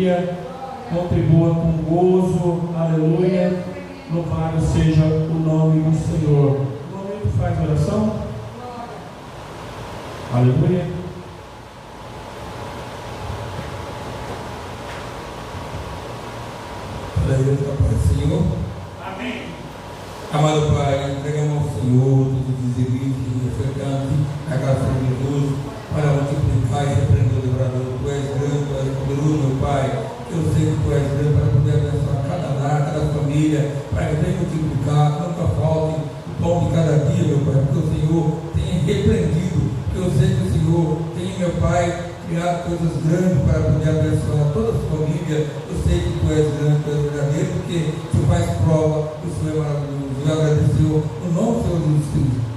alegria, contribua com gozo, aleluia. Louvado seja o nome do Senhor. No momento faz oração. Aleluia. Senhor. Amém. Amado Pai, entregamos ao Senhor todos os serviços refletantes na graça de Jesus para multiplicar e repreender o livrador. Tu és grande, tu és poderoso, meu Pai. Eu sei que tu és grande para poder abençoar cada lar, cada família, para que venha multiplicar, nunca falte o pão de cada dia, meu Pai, porque o Senhor tem repreendido, porque eu sei que o Senhor tem, meu Pai, criado coisas grandes para poder abençoar toda a família. Eu sei que tu és grande, tu és verdadeiro, porque tu faz prova, o Senhor é maravilhoso. Eu agradeceu no nome do Senhor Jesus Cristo.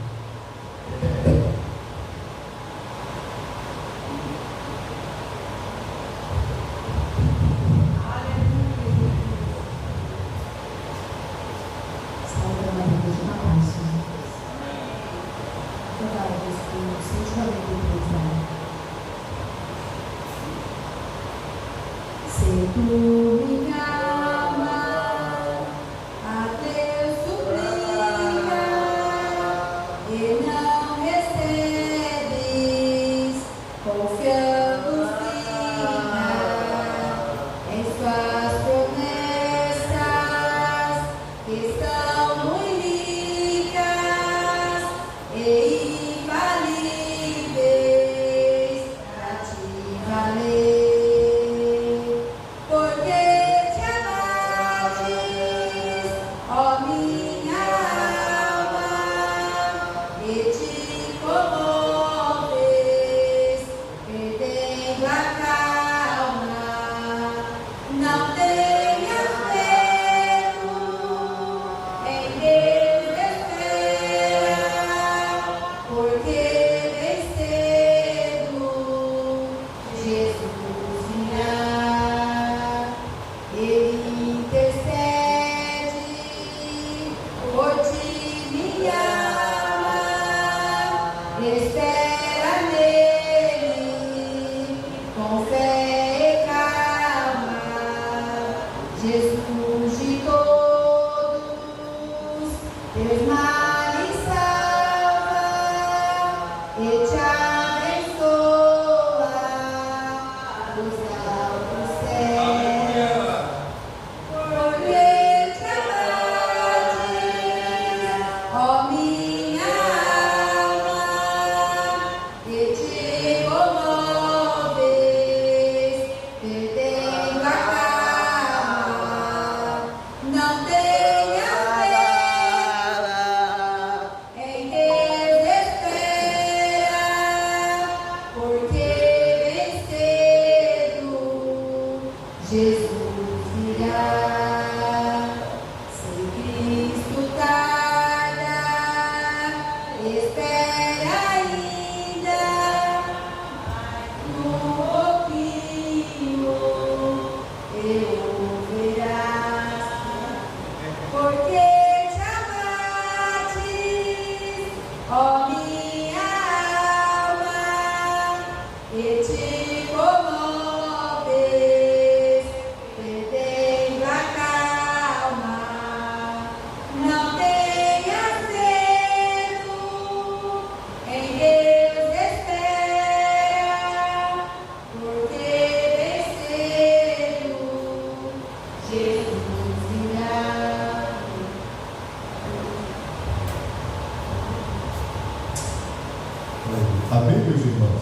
Amém, meus irmãos?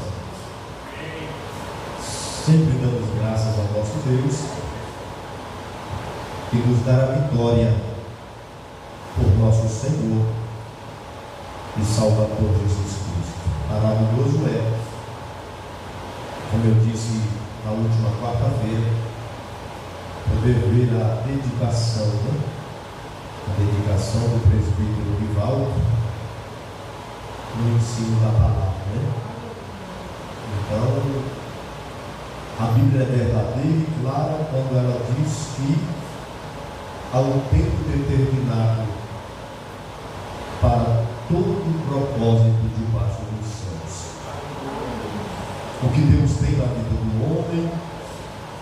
Sempre damos graças ao nosso Deus que nos dá a vitória por nosso Senhor e Salvador Jesus Cristo. Maravilhoso é, como eu disse na última quarta-feira, poder ver a dedicação, a dedicação do presbítero Rivaldo no ensino da palavra. Então, a Bíblia é verdadeira e clara quando ela diz que há um tempo determinado para todo o propósito debaixo dos céus. O que Deus tem na vida do homem,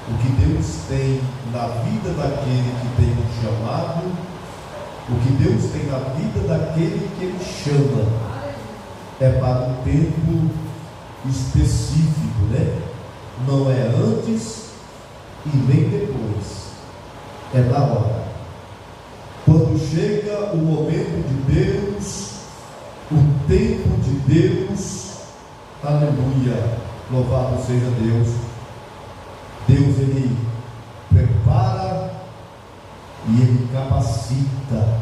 o que Deus tem na vida daquele que tem um chamado, o que Deus tem na vida daquele que Ele chama, é para um tempo específico, né? Não é antes e nem depois, é na hora. Quando chega o momento de Deus, o tempo de Deus, aleluia, louvado seja Deus. Deus, Ele prepara e Ele capacita,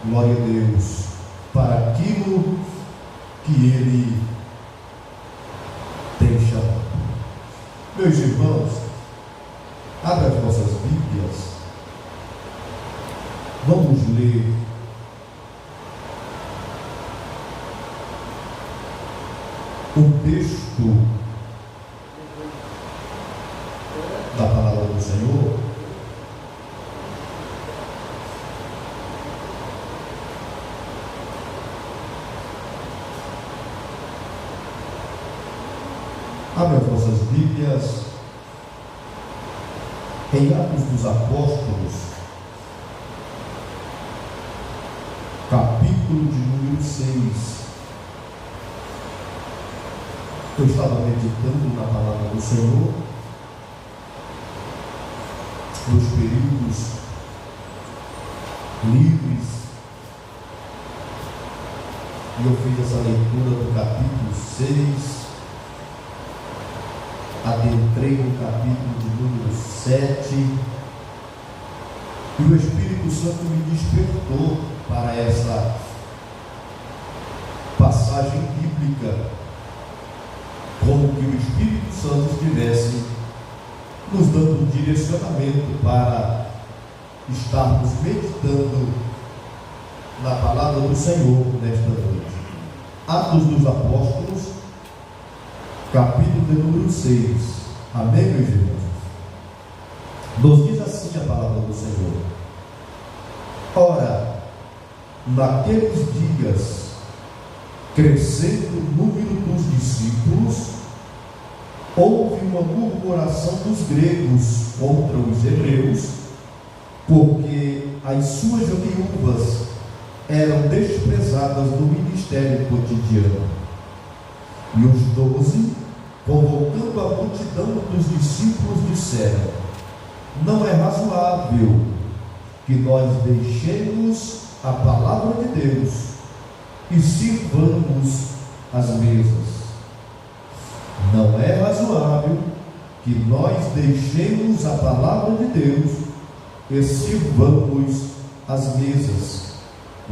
glória a Deus, para aquilo que Ele tem chamado. Meus irmãos, abra as vossas Bíblias, vamos ler um texto da palavra do Senhor. Abra as vossas Bíblias em Atos dos Apóstolos, capítulo de número 6. Eu estava meditando na palavra do Senhor nos períodos livres e eu fiz essa leitura do capítulo 6, adentrei no capítulo de número 7 e o Espírito Santo me despertou para essa passagem bíblica, como que o Espírito Santo estivesse nos dando um direcionamento para estarmos meditando na palavra do Senhor nesta noite. Atos dos Apóstolos, capítulo de número 6. Amém, meus irmãos? Nos diz assim a palavra do Senhor: ora, naqueles dias, crescendo o número dos discípulos, houve uma murmuração dos gregos contra os hebreus, porque as suas viúvas eram desprezadas no ministério cotidiano. E os 12, convocando a multidão dos discípulos, disseram: não é razoável que nós deixemos a palavra de Deus e sirvamos as mesas. Não é razoável que nós deixemos a palavra de Deus e sirvamos as mesas.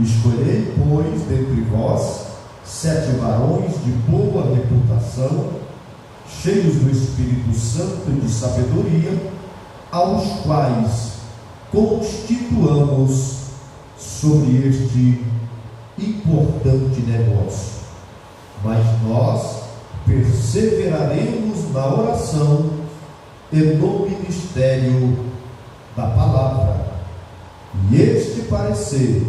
Escolhei, pois, dentre vós 7 varões de boa reputação, cheios do Espírito Santo e de sabedoria, aos quais constituamos sobre este importante negócio. Mas nós perseveraremos na oração e no ministério da palavra. E este parecer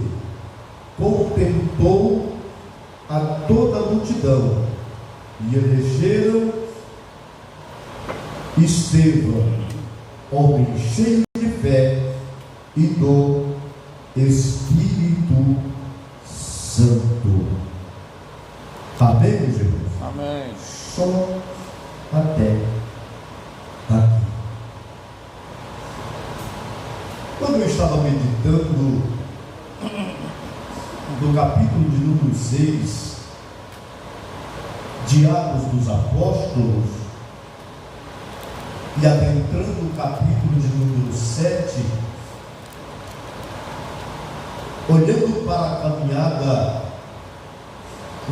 contentou a toda a multidão, e elegeram Estevão, homem cheio de fé e do Espírito Santo. Amém, meus irmãos? Amém. Só até aqui. Quando eu estava meditando no capítulo de número 6 de Atos dos Apóstolos e adentrando o capítulo de número 7, olhando para a caminhada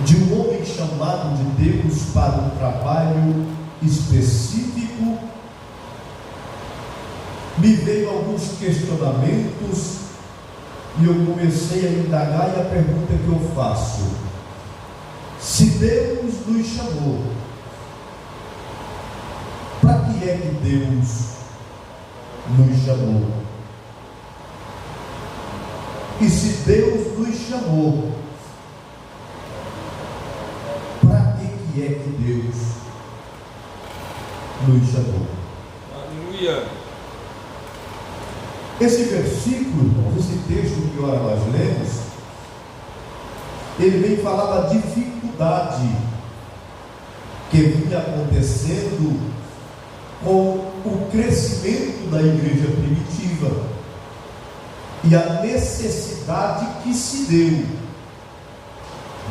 de um homem chamado de Deus para um trabalho específico, me veio alguns questionamentos e eu comecei a indagar, e a pergunta que eu faço: se Deus nos chamou, para que é que Deus nos chamou? E se Deus nos chamou, para que é que Deus nos chamou? Aleluia. Esse versículo, irmãos, esse texto que ora nós lemos, ele vem falar da dificuldade que vinha acontecendo com o crescimento da igreja primitiva e a necessidade que se deu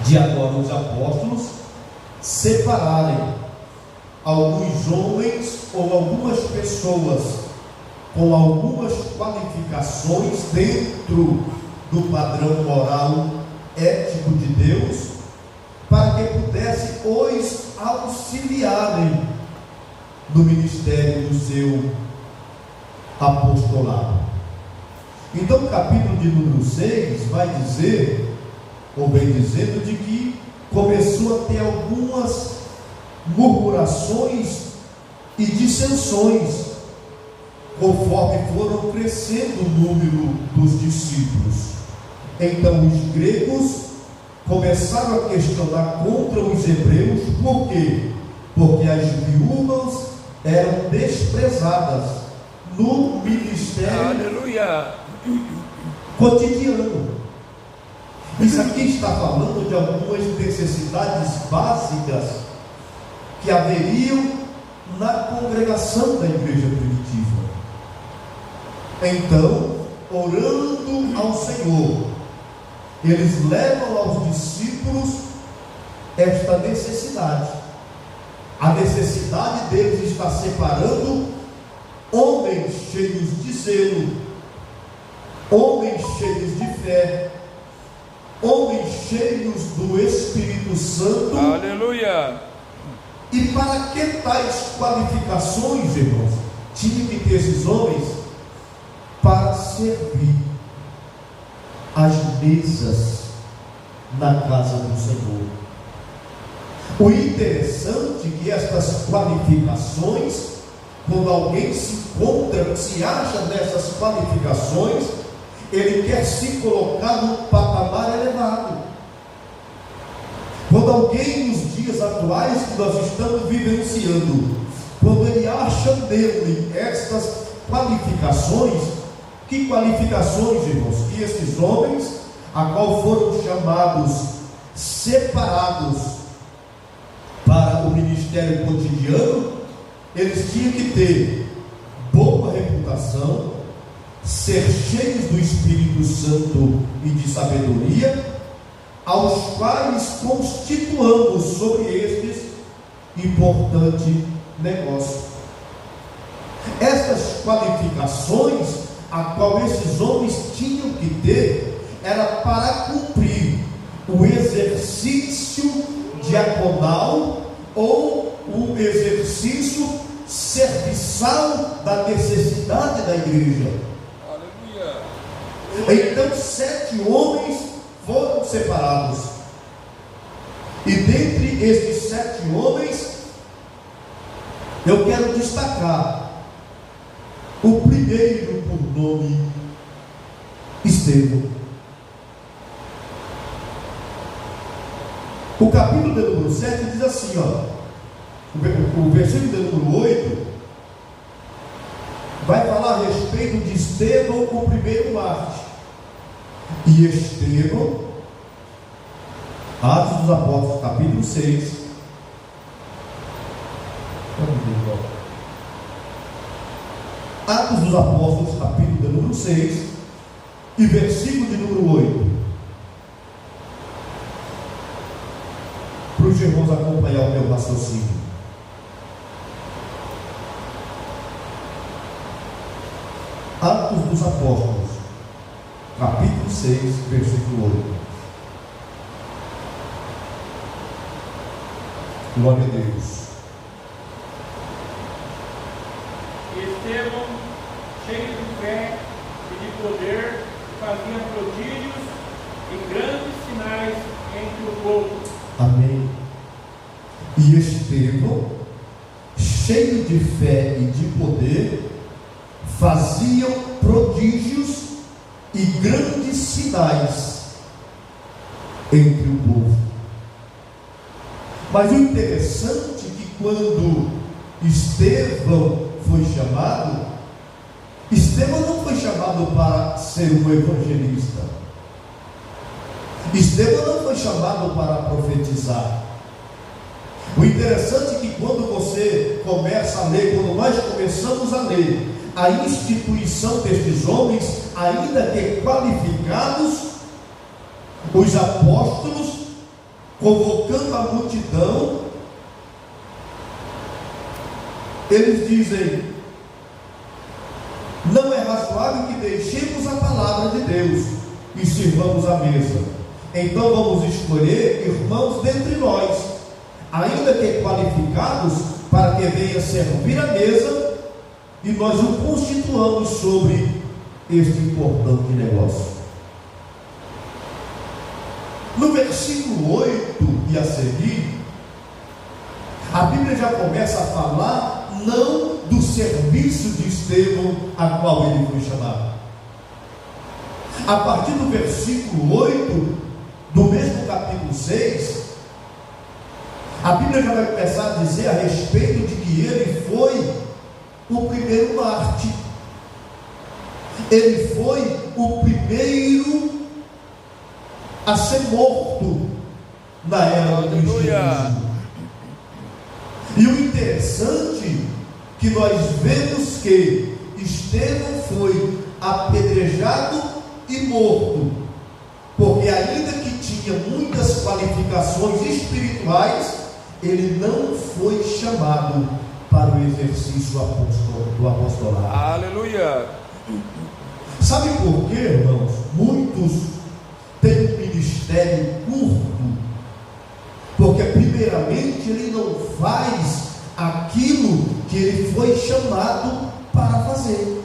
de agora os apóstolos separarem alguns homens ou algumas pessoas com algumas qualificações dentro do padrão moral ético de Deus, para que pudesse os auxiliarem no ministério do seu apostolado. Então o capítulo de número 6 vai dizer, ou vem dizendo, de que começou a ter algumas murmurações e dissensões conforme foram crescendo o número dos discípulos. Então os gregos começaram a questionar contra os hebreus. Por quê? Porque as viúvas eram desprezadas no ministério cotidiano. Isso aqui está falando de algumas necessidades básicas que haveriam na congregação da igreja primitiva. Então, orando ao Senhor, eles levam aos discípulos esta necessidade. A necessidade deles está separando homens cheios de zelo, homens cheios de fé, homens cheios do Espírito Santo. Aleluia! E para que tais qualificações, irmãos? Tinha que ter esses homens para servir as mesas na casa do Senhor. O interessante é que estas qualificações, quando alguém se encontra, se acha nessas qualificações, ele quer se colocar num patamar elevado. Quando alguém, nos dias atuais que nós estamos vivenciando, quando ele acha nele estas qualificações, que qualificações, irmãos? Que esses homens, a qual foram chamados, separados para o ministério cotidiano, eles tinham que ter boa reputação, ser cheios do Espírito Santo e de sabedoria, aos quais constituamos sobre estes importante negócio. Estas qualificações a qual esses homens tinham que ter era para cumprir o exercício diaconal ou o exercício serviçal da necessidade da igreja. Aleluia. Então 7 homens foram separados, e dentre estes 7 homens eu quero destacar o primeiro por nome, Estevão. O capítulo de número 7 diz assim, o versículo de número 8 vai falar a respeito de Estevão, o primeiro mártir. E Estevão, Atos dos Apóstolos, capítulo 6. Atos dos Apóstolos, capítulo de número 6 e versículo de número 8. Para os irmãos acompanhar o meu raciocínio. Atos dos Apóstolos, capítulo 6, versículo 8. Glória a Deus. Estevão, cheio de fé e de poder, fazia prodígios e grandes sinais entre o povo. Amém. E Estevão, cheio de fé e de poder, faziam prodígios e grandes sinais entre o povo. Mas o interessante é que quando Estevão foi chamado, Estevão não foi chamado para ser um evangelista. Estevão não foi chamado para profetizar. O interessante é que quando você começa a ler, quando nós começamos a ler a instituição destes homens, ainda que qualificados, os apóstolos, convocando a multidão, eles dizem: não é razoável que deixemos a palavra de Deus e sirvamos a mesa. Então vamos escolher irmãos dentre nós, ainda que qualificados, para que venha servir a mesa, e nós o constituamos sobre este importante negócio. No versículo 8 e a seguir, a Bíblia já começa a falar não do serviço de Estevão a qual ele foi chamado. A partir do versículo 8 do mesmo capítulo 6, a Bíblia já vai começar a dizer a respeito de que ele foi o primeiro mártir. Ele foi o primeiro a ser morto na era do cristianismo. E o interessante que nós vemos que Estevão foi apedrejado e morto, porque ainda que tinha muitas qualificações espirituais, ele não foi chamado para o exercício do apostolado. Aleluia! Sabe por quê, irmãos? Muitos têm um ministério curto, porque primeiramente ele não faz aquilo que ele foi chamado para fazer.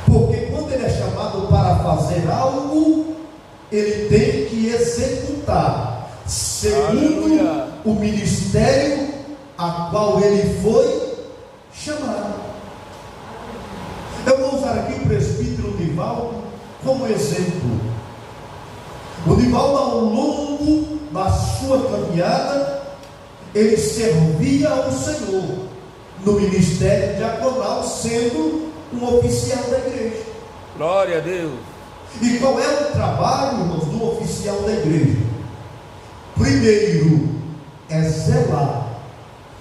Porque quando ele é chamado para fazer algo, ele tem que executar segundo o ministério a qual ele foi chamado. Eu vou usar aqui o presbítero Nivaldo como exemplo. O Nivaldo, ao longo da sua caminhada, ele servia ao Senhor no ministério diaconal, sendo um oficial da igreja. Glória a Deus. E qual é o trabalho, irmãos, do oficial da igreja? Primeiro, é zelar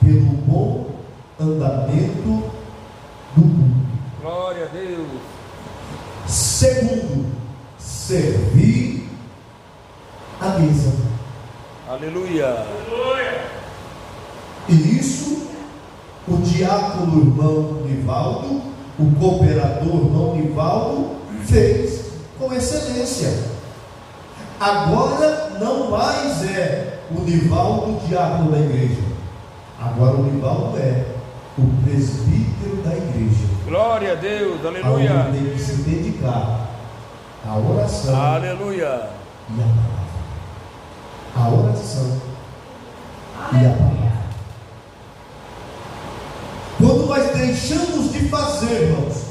pelo bom andamento do culto. Glória a Deus. Segundo, servir a mesa. Aleluia. E isso, o diácono irmão Nivaldo, o cooperador irmão Nivaldo, fez com excelência. Agora não mais é o Nivaldo diácono da igreja. Agora o Nivaldo é o presbítero da igreja. Glória a Deus, aleluia. Aonde tem que se dedicar à oração, aleluia, e à palavra. A oração e a palavra. Quando nós deixamos de fazer, irmãos,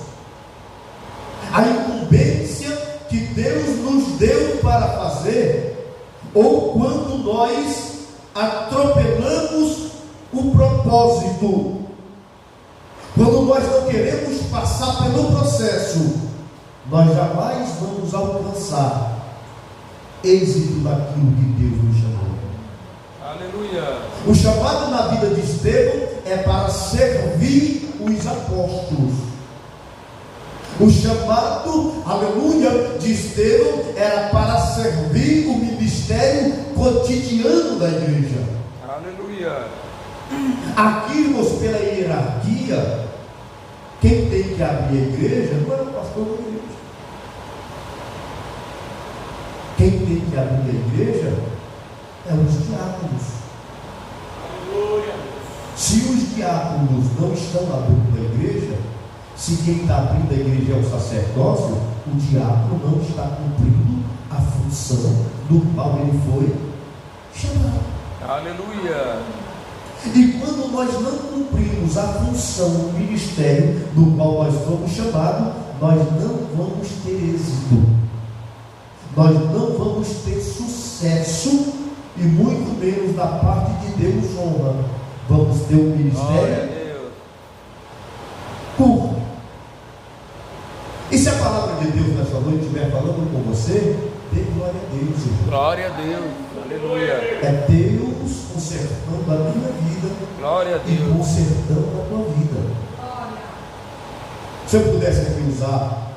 a incumbência que Deus nos deu para fazer, ou quando nós atropelamos o propósito, quando nós não queremos passar pelo processo, nós jamais vamos alcançar êxito daquilo que Deus nos chamou. Aleluia. O chamado na vida de Estevão é para servir os apóstolos. O chamado, aleluia, de Estevão era para servir o ministério cotidiano da igreja. Aleluia. Aqui, irmãos, pela hierarquia, quem tem que abrir a igreja não é o pastor da igreja. Quem tem que abrir a igreja é os diáconos. Aleluia. Se os diáconos não estão abrindo a igreja, se quem está abrindo a igreja é o sacerdócio, o diácono não está cumprindo a função do qual ele foi chamado. Aleluia. E quando nós não cumprimos a função, o ministério do qual nós fomos chamados, nós não vamos ter êxito, nós não vamos ter sucesso, e muito menos da parte de Deus honra. Vamos ter um ministério quando ele estiver falando com você, dê glória a Deus, irmão. Glória a Deus. Aleluia. É Deus consertando a minha vida. Glória a E Deus. consertando a tua vida. Se eu pudesse aqui usar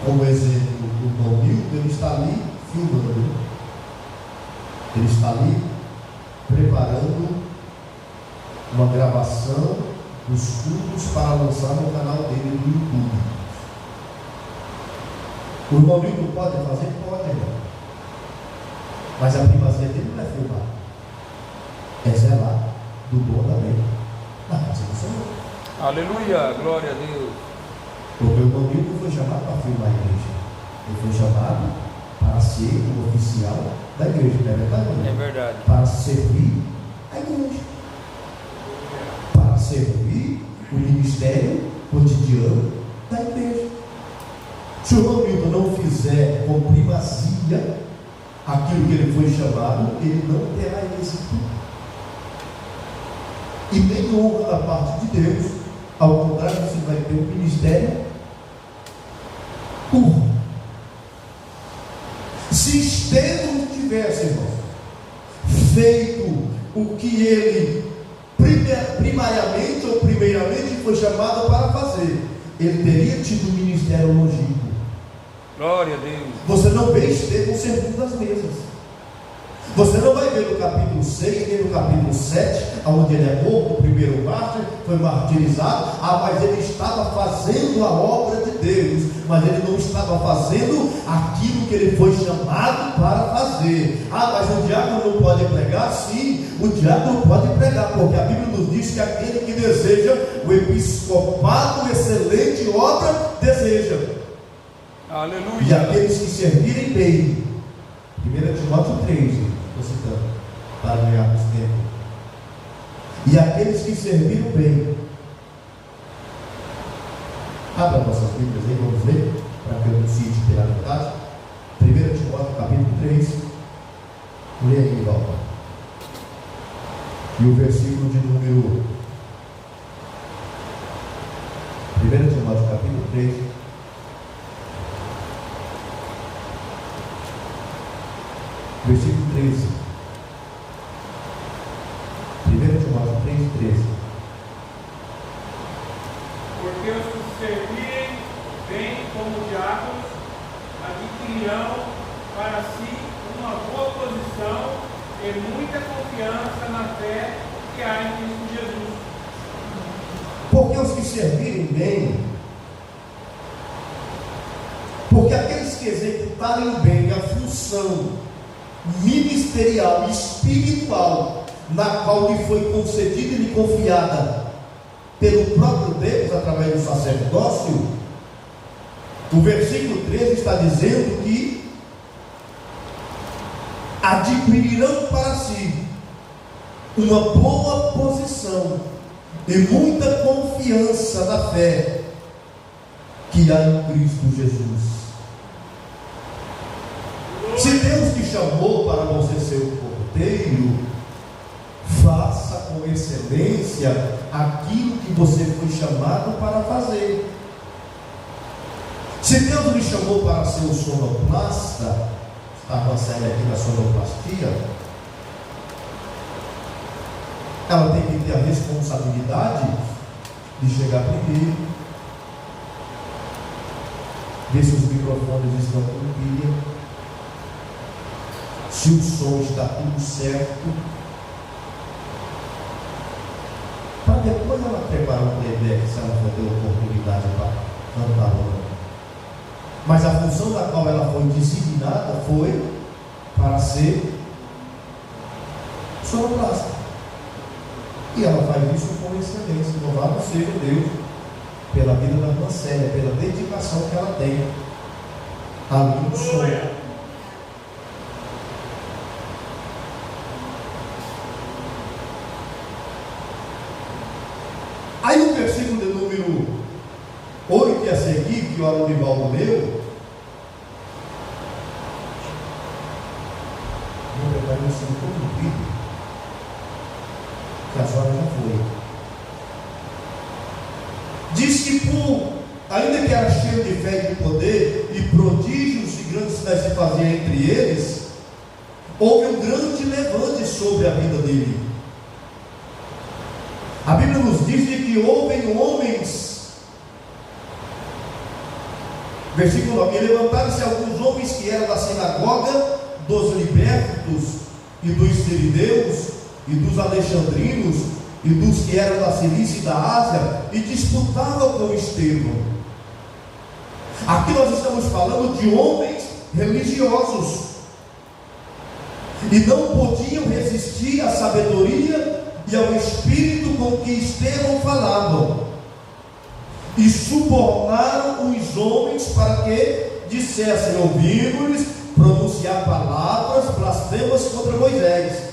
como exemplo o irmão Milton, ele está ali filmando. Ele está ali preparando uma gravação dos cultos para lançar no canal dele do YouTube. O irmão Milton pode fazer? Pode, irmão. Mas a primazia dele não é filmar, é zelar do dom da lei na casa do Senhor. Aleluia, glória a Deus. Porque o irmão Milton não foi chamado para filmar a igreja, ele foi chamado para ser o oficial da igreja, não é verdade? É verdade. Para servir a igreja, para servir o ministério cotidiano da igreja. Se o irmão Milton não fizer com primazia aquilo que ele foi chamado, ele não terá êxito e nem honra da parte de Deus. Ao contrário, você vai ter um ministério curto. Se Estevão tivesse, irmão, feito o que ele primariamente ou primeiramente foi chamado para fazer, ele teria tido um ministério longínquo. Glória a Deus. Você não vê Estevão servindo as mesas. Você não vai ver no capítulo 6, nem no capítulo 7, onde ele é morto, o primeiro mártir, foi martirizado. Mas ele estava fazendo a obra de Deus, mas ele não estava fazendo aquilo que ele foi chamado para fazer. Mas o diácono não pode pregar? Sim, o diácono pode pregar, porque a Bíblia nos diz que aquele que deseja o episcopado, excelente obra, deseja. Aleluia. E aqueles que servirem bem, 1 Timóteo 3, estou citando, para ganharmos tempo. E aqueles que serviram bem, abra nossas Bíblias aí, vamos ler, para que eu não cite pela metade. 1 Timóteo capítulo 3, lê aí, Valva. E o versículo de número 1 Timóteo capítulo 3, versículo 13. 1 Timóteo 3, 13. Porque os que servirem bem como diáconos adquirirão para si uma boa posição e muita confiança na fé que há em Cristo Jesus. Porque os que servirem bem, porque aqueles que executarem bem a função ministerial, espiritual, na qual lhe foi concedida e lhe confiada pelo próprio Deus, através do sacerdócio, o versículo 13 está dizendo que adquirirão para si uma boa posição e muita confiança na fé que há em Cristo Jesus. Se Deus te chamou para você ser o porteiro, faça com excelência aquilo que você foi chamado para fazer. Se Deus me chamou para ser o sonoplasta, está com a série aqui da sonoplastia, ela tem que ter a responsabilidade de chegar primeiro, ver se os microfones estão com pilha, se o som está tudo certo, para depois ela preparar um playback, se ela for ter oportunidade para cantar ou não. Mas a função da qual ela foi designada foi para ser sonoplasta. E ela faz isso com excelência. Louvado seja Deus pela vida da irmã Célia, pela dedicação que ela tem ali no som. Aí o versículo de número 8 a seguir, que o Aronivaldo leu, vou pegar um sino comprido, que a hora já foi. Diz que por ainda que era cheio de fé e de poder, e prodígios e grandes sinais se faziam entre eles, houve um grande levante sobre a vida dele. A Bíblia nos diz de que houve homens, versículo 9, e levantaram-se alguns homens que eram da sinagoga dos libertos e dos sirineus e dos alexandrinos e dos que eram da Cilícia e da Ásia, e disputavam com Estevão. Aqui nós estamos falando de homens religiosos, e não podiam resistir à sabedoria e ao espírito com que Estevão falava, e subornaram os homens para que dissessem, ouvindo-lhes pronunciar palavras blasfemas contra Moisés.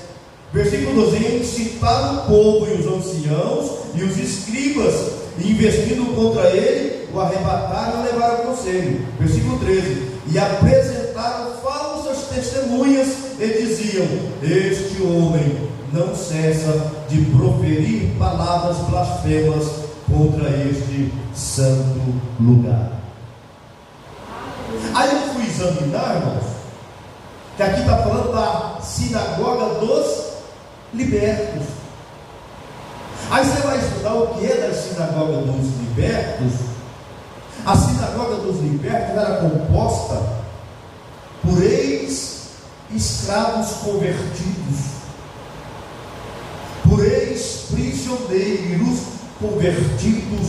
Versículo 12: e incitaram o povo e os anciãos e os escribas, e investindo contra ele, o arrebataram e levaram ao conselho. Versículo 13: e apresentaram falsas testemunhas e diziam, este homem não cessa de proferir palavras blasfemas contra este santo lugar. Aí eu fui examinar, irmãos, que aqui está falando da sinagoga dos libertos. Aí você vai estudar o que é da sinagoga dos libertos. A sinagoga dos libertos era composta por ex-escravos convertidos, por ex-prisioneiros convertidos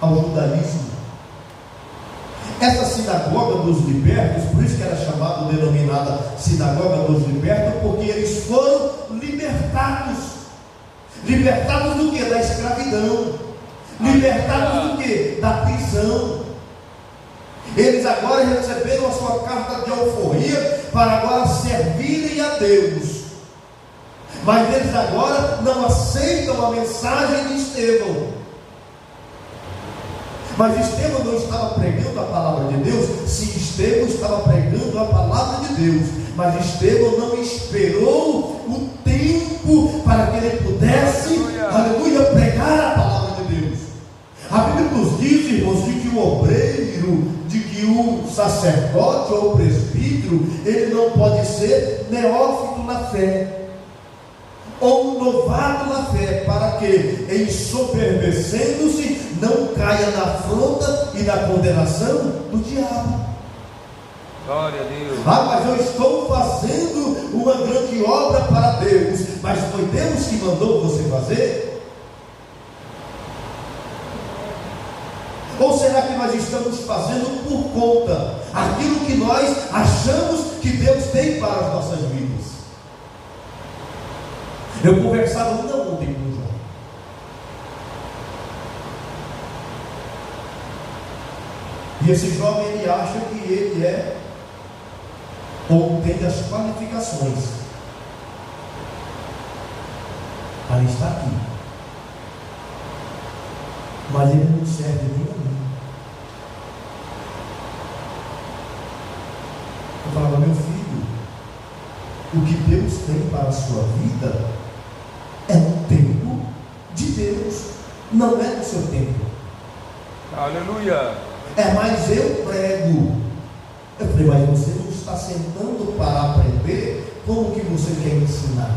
ao judaísmo. Essa sinagoga dos libertos, por isso que era chamada, denominada sinagoga dos libertos, porque eles foram libertados. Libertados do que? Da escravidão. Libertados do que? Da prisão. Eles agora receberam a sua carta de alforria para agora servirem a Deus. Mas eles agora não aceitam a mensagem de Estevão. Mas Estevão não estava pregando a palavra de Deus. Se Estevão estava pregando a palavra de Deus, mas Estevão não esperou o tempo para que ele pudesse, aleluia, pregar a palavra de Deus. A Bíblia nos diz, irmãos, de que o obreiro, de que o sacerdote ou o presbítero, ele não pode ser neófito na fé, ou novato na fé, para que, ensoberbecendo-se, não caia na afronta e na condenação do diabo. Glória a Deus. Ah, mas eu estou fazendo uma grande obra para Deus. Mas foi Deus que mandou você fazer? Ou será que nós estamos fazendo por conta aquilo que nós achamos que Deus tem para as nossas vidas? Eu conversava ainda ontem com o João. E esse jovem, ele acha que ele é, ou tem as qualificações para estar aqui. Mas ele não serve nem a mim. Eu falava, meu filho, o que Deus tem para a sua vida é um tempo de Deus, não é do seu tempo. Aleluia. Mas eu prego. Eu falei, mas você não está sentando para aprender como que você quer ensinar.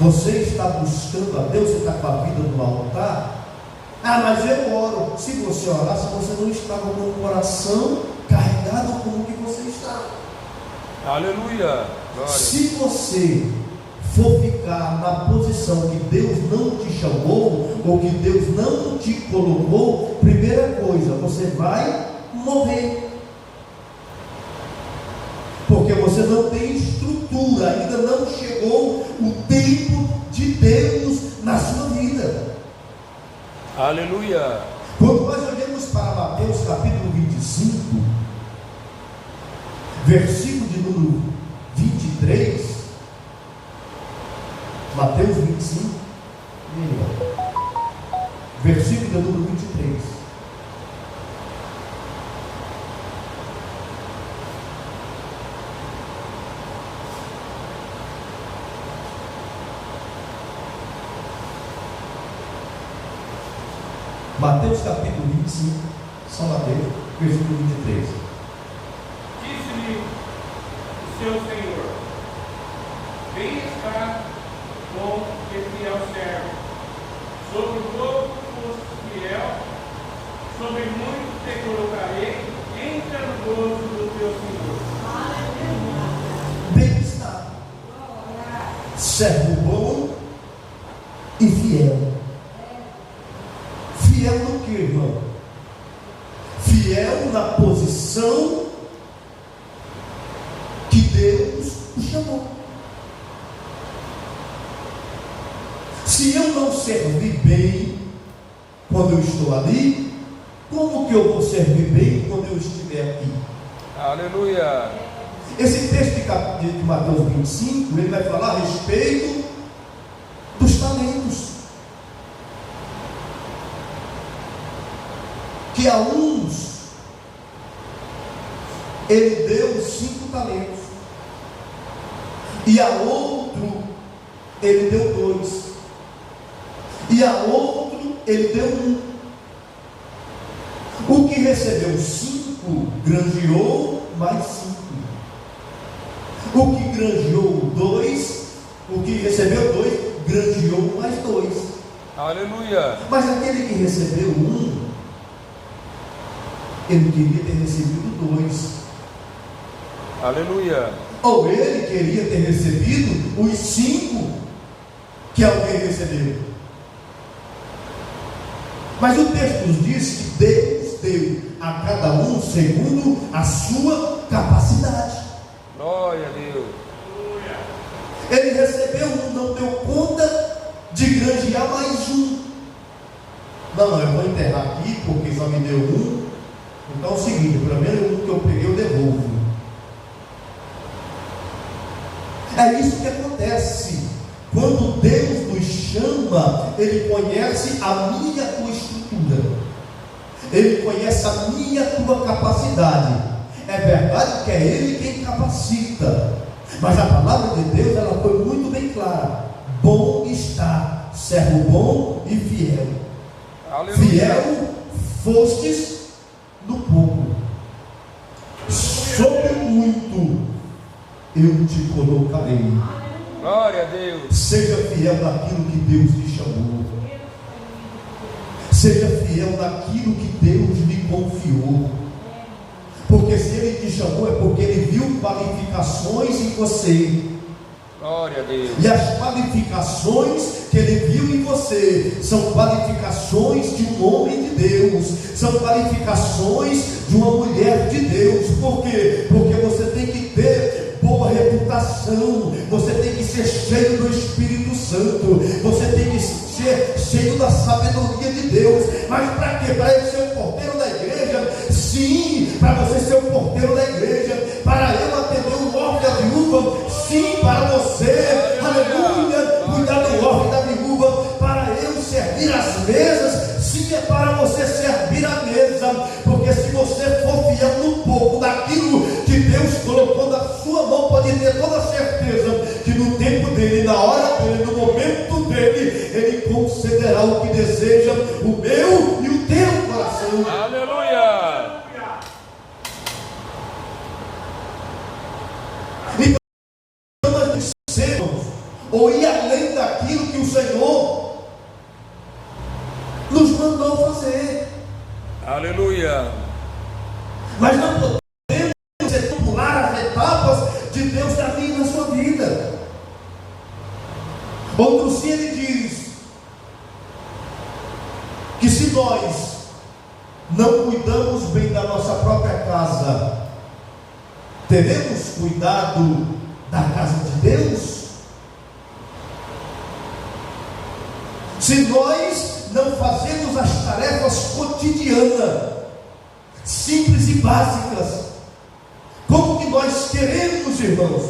Você está buscando a Deus, você está com a vida no altar. Mas eu oro. Se você orasse, você não estava com o coração carregado como que você está. Aleluia. Glória. Se você for ficar na posição que Deus não te chamou, ou que Deus não te colocou, primeira coisa, você vai morrer. Porque você não tem estrutura, ainda não chegou o tempo de Deus na sua vida. Aleluia. Quando nós olhamos para Mateus capítulo 25, versículo de número 23, Mateus 25, versículo de número 23. Mateus capítulo 25, São Mateus, versículo 23. Disse-lhe o seu senhor: bem está, bom e fiel servo. Sobre o pouco foste fiel, sobre muito te colocarei, entra no gozo do teu senhor. Bem está, servo bom e fiel. Fiel no que, irmão? Fiel na posição que Deus o chamou. Se eu não servir bem quando eu estou ali, como que eu vou servir bem quando eu estiver aqui? Aleluia. Esse texto de Mateus 25, ele vai falar a respeito dos talentos. Que a uns ele deu 5 talentos, e a outro ele deu 2, e a outro ele deu 1. O que recebeu 5 granjeou mais 5. O que granjeou 2, o que recebeu 2, granjeou mais 2. Aleluia. Mas aquele que recebeu 1, ele queria ter recebido 2. Aleluia. Ou ele queria ter recebido os 5 que alguém recebeu. Mas o texto nos diz que Deus deu a cada um segundo a sua capacidade. Glória a Deus. Ele recebeu 1, não deu conta de granjear mais 1. Não, eu vou enterrar aqui porque só me deu 1. Então é o seguinte, pelo menos 1 que eu peguei eu devolvo. É isso que acontece. Quando Deus nos chama, Ele conhece a minha e a tua estrutura. Ele conhece a minha e a tua capacidade. É verdade que é Ele quem capacita, mas a palavra de Deus, ela foi muito bem clara. Bom está, servo bom e fiel. Aleluia. Fiel fostes no pouco, sobre muito eu te colocarei. Glória a Deus. Seja fiel naquilo que Deus te chamou. Seja fiel naquilo que Deus lhe confiou. Porque se Ele te chamou é porque Ele viu qualificações em você. Glória a Deus. E as qualificações que Ele viu em você são qualificações de um homem de Deus, são qualificações de uma mulher de Deus. Por quê? Porque você tem que ter boa reputação, você tem que ser cheio do Espírito Santo, você tem que ser cheio da sabedoria de Deus. Mas para quê? Para ele ser o porteiro da igreja? Sim, para você ser o porteiro da igreja, para eu atender o órfão da viúva. Sim, para você, aleluia, cuidar do órfão e da viúva. Para eu servir as mesas. Sim, é para você servir a mesa. Porque se você for fiel no pouco daquilo que Deus colocou na sua mão, pode ter toda certeza que no tempo dele, na hora dele, no momento dele, Ele concederá o que deseja, o meu e o teu coração. Aleluia. Então nós precisamos ou ir além daquilo que o Senhor nos mandou fazer. Aleluia. Mas não podemos pular as etapas de Deus na minha e na sua vida. Outro sim, ele diz que se nós não cuidamos bem da nossa própria casa, teremos cuidado da casa de Deus? Se nós não fazemos as tarefas cotidianas, simples e básicas, como que nós queremos, irmãos,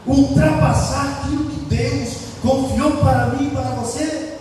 ultrapassar aquilo que Deus confiou para mim e para você?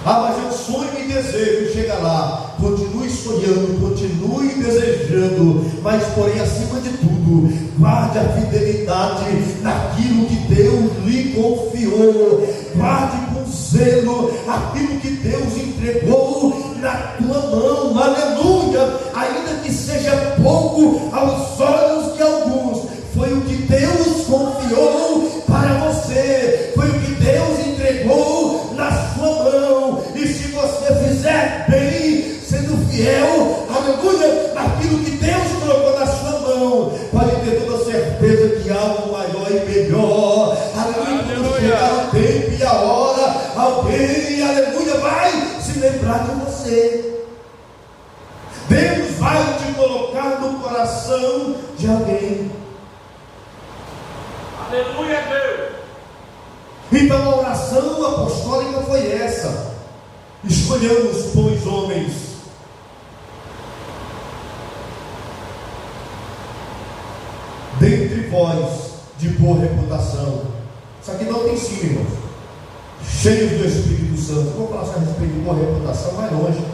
Ah, mas eu sonho e desejo chegar lá. Continue continue sonhando, continue desejando, mas porém acima de tudo, guarde a fidelidade naquilo que Deus lhe confiou, guarde com zelo aquilo que Deus entregou na tua mão, aleluia, ainda que seja pouco aos olhos de alguns, foi o que Deus confiou para você, foi o que Deus entregou na sua mão, e se você fizer bem, sendo fiel, aleluia, naquilo que Deus colocou na sua mão, pode ter toda certeza que há algo maior e melhor, aleluia, quando chegar o tempo e a hora, alguém, aleluia, vai se lembrar de você. Deus vai te colocar no coração de alguém. Aleluia, Deus. Então a oração apostólica foi essa: escolhamos, pois, homens dentre vós de boa reputação. Isso aqui não tem sim, irmãos. Cheios do Espírito Santo. Eu vou falar só a respeito de boa reputação, vai longe.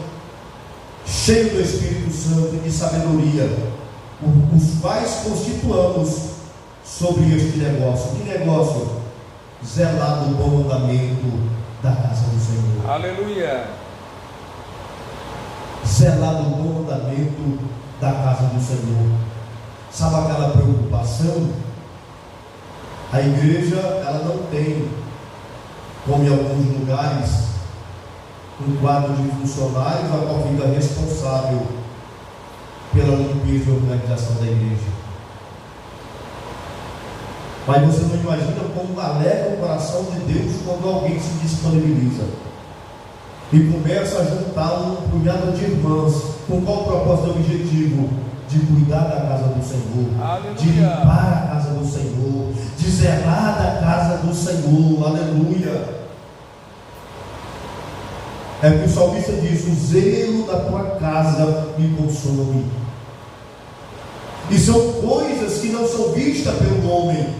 Cheio do Espírito Santo e de sabedoria, os quais constituamos sobre este negócio. Que negócio? Zelar do bom andamento da casa do Senhor. Aleluia. Zelar do bom andamento da casa do Senhor. Sabe aquela preocupação? A igreja, ela não tem, como em alguns lugares, um quadro de funcionários a qual fica responsável pela limpeza e organização da igreja. Mas você não imagina como alegra o coração de Deus quando alguém se disponibiliza e começa a juntar um punhado de irmãs. Com qual propósito e objetivo? De cuidar da casa do Senhor, aleluia, de limpar a casa do Senhor, de zelar da casa do Senhor, aleluia. É o que o salmista diz: o zelo da tua casa me consome. E são coisas que não são vistas pelo homem,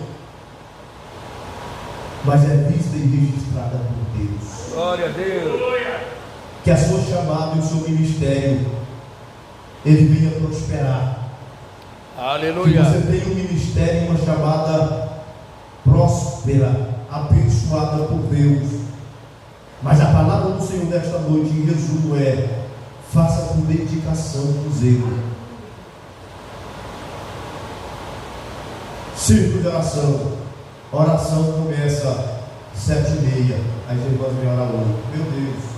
mas é vista e registrada por Deus. Glória a Deus. Que a sua chamada e o seu ministério, ele venha prosperar. Aleluia. Que você tenha um ministério e uma chamada próspera, abençoada por Deus. Mas a palavra do Senhor desta noite, em resumo, é: faça com dedicação, com zelo. Círculo de oração. Oração começa 7h30. As irmãs vêm orar 8. Meu Deus.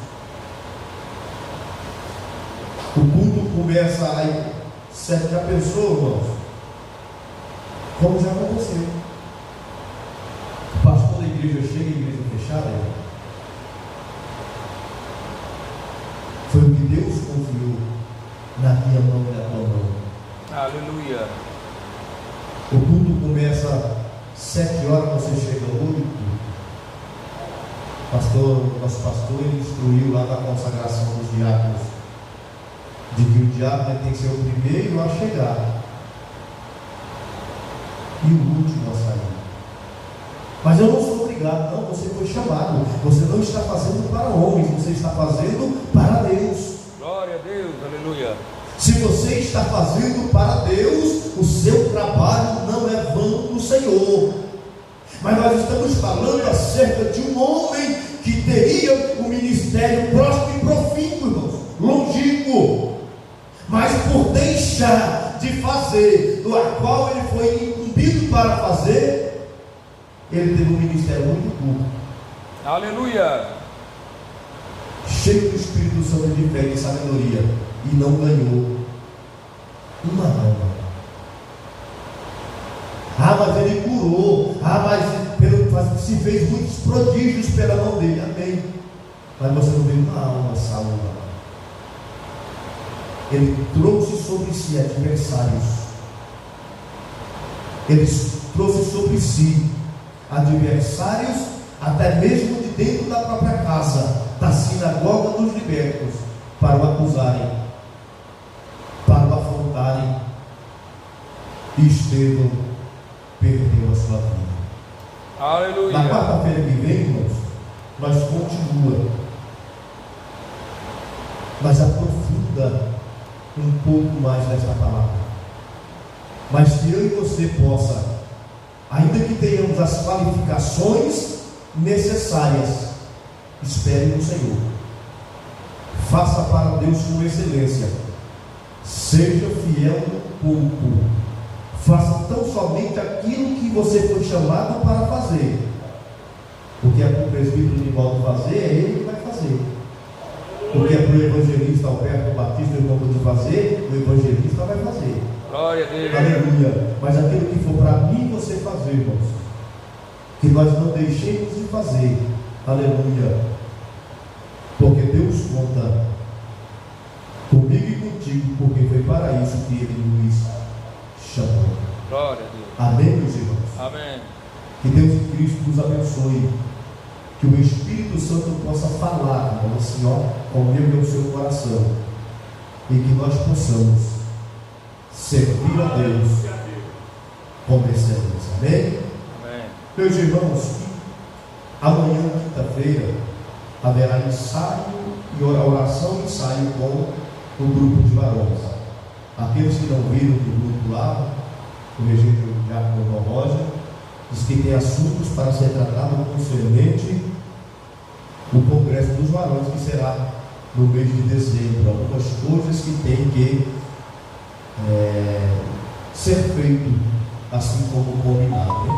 O culto começa às 7. Já pensou, irmãos? Como já aconteceu? O pastor da igreja chega em igreja fechada, irmão. Foi o que Deus confiou na minha mão e na tua mão. Aleluia. O culto começa 7 horas, você chega 8. Nosso pastor, ele instruiu lá na consagração dos diáconos, de que o diácono tem que ser o primeiro a chegar e o último a sair. Mas eu não sou obrigado, não. Você foi chamado. Você não está fazendo para homens, você está fazendo para Deus. Glória a Deus, aleluia. Se você está fazendo para Deus, o seu trabalho não é vão no Senhor. Mas nós estamos falando acerca de um homem que teria um ministério próspero e profícuo, irmãos, longínquo. Mas por deixar de fazer do qual ele foi incumbido para fazer, ele teve um ministério muito curto. Aleluia. Cheio do Espírito Santo de fé e de sabedoria, e não ganhou uma alma. Mas ele curou. Mas se fez muitos prodígios pela mão dele. Amém. Mas você não veio uma alma salva. Ele trouxe sobre si adversários. Ele trouxe sobre si adversários, até mesmo de dentro da própria casa, da sinagoga dos libertos, para o acusarem, para o afrontarem. E Estevão perdeu a sua vida. Aleluia. Na quarta-feira que vem, irmãos, nós continua, mas aprofunda um pouco mais desta palavra. Mas que eu e você possa, ainda que tenhamos as qualificações necessárias, espere no Senhor. Faça para Deus com excelência. Seja fiel no pouco. Faça tão somente aquilo que você foi chamado para fazer. O que é para o presbítero Nivaldo fazer, é ele que vai fazer. O que é para o evangelista Alberto Batista de fazer, o evangelista vai fazer. Glória a Deus. Aleluia. Mas aquilo que for para mim e você fazer, irmãos, que nós não deixemos de fazer. Aleluia. Porque Deus conta comigo e contigo, porque foi para isso que Ele nos chamou. Glória a Deus. Amém, meus irmãos? Amém. Que Deus em Cristo nos abençoe. Que o Espírito Santo possa falar, irmão, assim, ó, ao meu e ao seu coração. E que nós possamos servir a Deus com excelência. Amém? Amém. Meus irmãos, amanhã, quinta-feira, haverá ensaio e oração e ensaio com o grupo de varões. Aqueles que não viram do grupo lá, o regente Jacob Roja, diz que tem assuntos para ser tratado concernente o congresso dos varões, que será no mês de dezembro. Algumas coisas que tem que ser feito assim como combinado, né?